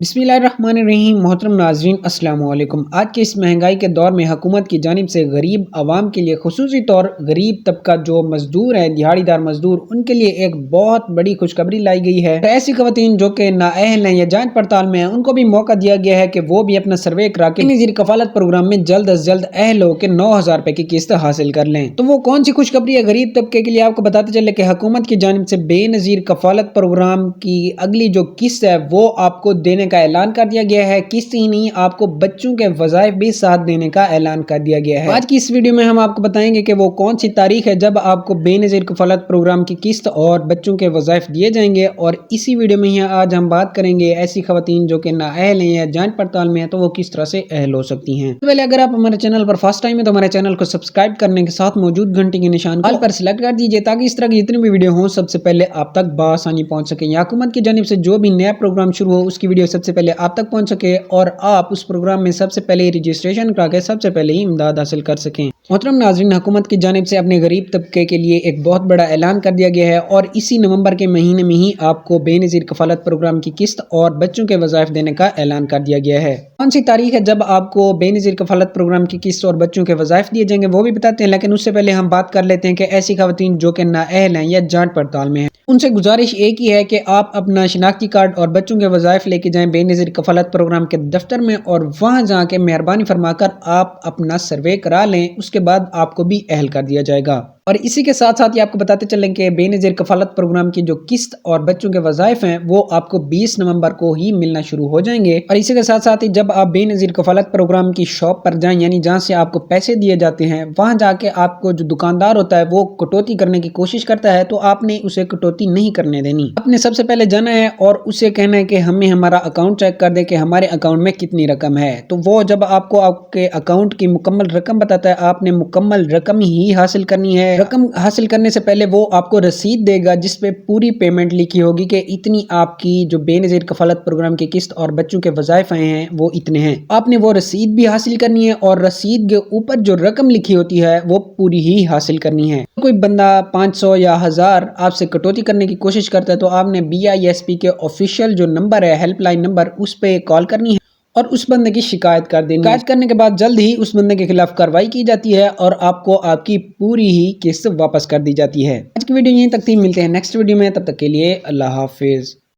बिस्मिल्लाहिर्रहमानिर्रहीम। मोहतरम नाज़रीन, अस्सलाम वालेकुम। आज के इस महंगाई के दौर में हुकूमत की जानिब से गरीब आवाम के लिए, खुसूसी तौर गरीब तबका जो मजदूर है, दिहाड़ीदार मजदूर, उनके लिए एक बहुत बड़ी खुशखबरी लाई गई है। तो ऐसी खवातीन जो कि नाअहल हैं या जांच पड़ताल में हैं, उनको भी मौका दिया गया है कि वो भी अपना सर्वे करा के ज़ेर कफालत प्रोग्राम में जल्द अज जल्द अहल होकर 9,000 रुपए की किस्त हासिल कर लें। तो वो कौन सी खुशखबरी है गरीब तबके के लिए, आपको बताते चले कि हुकूमत की जानिब से बेनज़ीर कफालत प्रोग्राम की अगली जो किस्त है वो आपको देने का ऐलान कर दिया गया है। किस्त ही नहीं, आपको बच्चों के वज़ाइफ भी साथ देने का ऐलान कर दिया गया है। आज की इस वीडियो में हम आपको बताएंगे कि वो कौन सी तारीख है जब आपको बेनज़ीर कफालत प्रोग्राम की किस्त और बच्चों के वज़ाइफ दिए जाएंगे, और इसी वीडियो में ही आज हम बात करेंगे ऐसी खवातीन जो कि नाअहल हैं या जांच पड़ताल में है, तो वो किस तरह से अहल हो सकती हैं। पहले अगर आप हमारे चैनल पर फर्स्ट टाइम है तो हमारे चैनल को सब्सक्राइब करने के साथ मौजूद घंटी के निशान ऑल पर सिलेक्ट कर दीजिए, ताकि इस तरह की जितनी भी वीडियो हो सबसे पहले आप तक बआसानी पहुंच सके। हुकूमत की जानिब से जो भी नया प्रोग्राम शुरू हो उसकी वीडियो सबसे पहले आप तक पहुंच सके और आप उस प्रोग्राम में सबसे पहले रजिस्ट्रेशन करा के सबसे पहले ही इमदाद हासिल कर सकें। मोहतरम नाज़रीन, हुकूमत की जानिब से अपने गरीब तबके के लिए एक बहुत बड़ा ऐलान कर दिया गया है, और इसी नवंबर के महीने में ही आपको बेनज़ीर कफालत प्रोग्राम की किस्त और बच्चों के वज़ाइफ देने का ऐलान कर दिया गया है। कौन सी तारीख है जब आपको बेनज़ीर कफालत प्रोग्राम की किस्त और बच्चों के वज़ाइफ दिए जाएंगे वो भी बताते हैं, लेकिन उससे पहले हम बात कर लेते हैं कि ऐसी खवातीन जो कि नाअहल हैं या जांच पड़ताल में हैं, उनसे गुजारिश एक ही है कि आप अपना शिनाख्ती कार्ड और बच्चों के वज़ाइफ लेके जाएं बेनज़ीर कफालत प्रोग्राम के दफ्तर में, और वहां जाके मेहरबानी फरमाकर आप अपना सर्वे करा लें। उसके बाद आपको भी अहल कर दिया जाएगा। और इसी के साथ साथ ये आपको बताते चलें कि बेनज़ीर कफालत प्रोग्राम की जो किस्त और बच्चों के वज़ाइफ हैं वो आपको 20 नवंबर को ही मिलना शुरू हो जाएंगे। और इसी के साथ साथ ही जब आप बेनज़ीर कफालत प्रोग्राम की शॉप पर जाएं, यानी जहां से आपको पैसे दिए जाते हैं, वहां जाके आपको जो दुकानदार होता है वो कटौती करने की कोशिश करता है, तो आपने उसे कटौती नहीं करने देनी। आपने सबसे पहले जाना है और उसे कहना है कि हमें हमारा अकाउंट चेक कर दे कि हमारे अकाउंट में कितनी रकम है। तो वो जब आपको आपके अकाउंट की मुकम्मल रकम बताता है, आपने मुकम्मल रकम ही हासिल करनी है। रकम हासिल करने से पहले वो आपको रसीद देगा जिसपे पूरी पेमेंट लिखी होगी कि इतनी आपकी जो बेनज़ीर कफालत प्रोग्राम की किस्त और बच्चों के वज़ाइफ आए हैं वो इतने हैं। आपने वो रसीद भी हासिल करनी है, और रसीद के ऊपर जो रकम लिखी होती है वो पूरी ही हासिल करनी है। कोई बंदा 500 या 1000 आपसे कटौती करने की कोशिश करता है तो आपने BISP के ऑफिशियल जो नंबर है, हेल्पलाइन नंबर, उस पे कॉल करनी है और उस बंदे की शिकायत कर देनी। शिकायत करने के बाद जल्द ही उस बंदे के खिलाफ कार्रवाई की जाती है और आपको आपकी पूरी ही किस्त वापस कर दी जाती है। आज की वीडियो यहीं तक थी, मिलते हैं नेक्स्ट वीडियो में, तब तक के लिए अल्लाह हाफिज।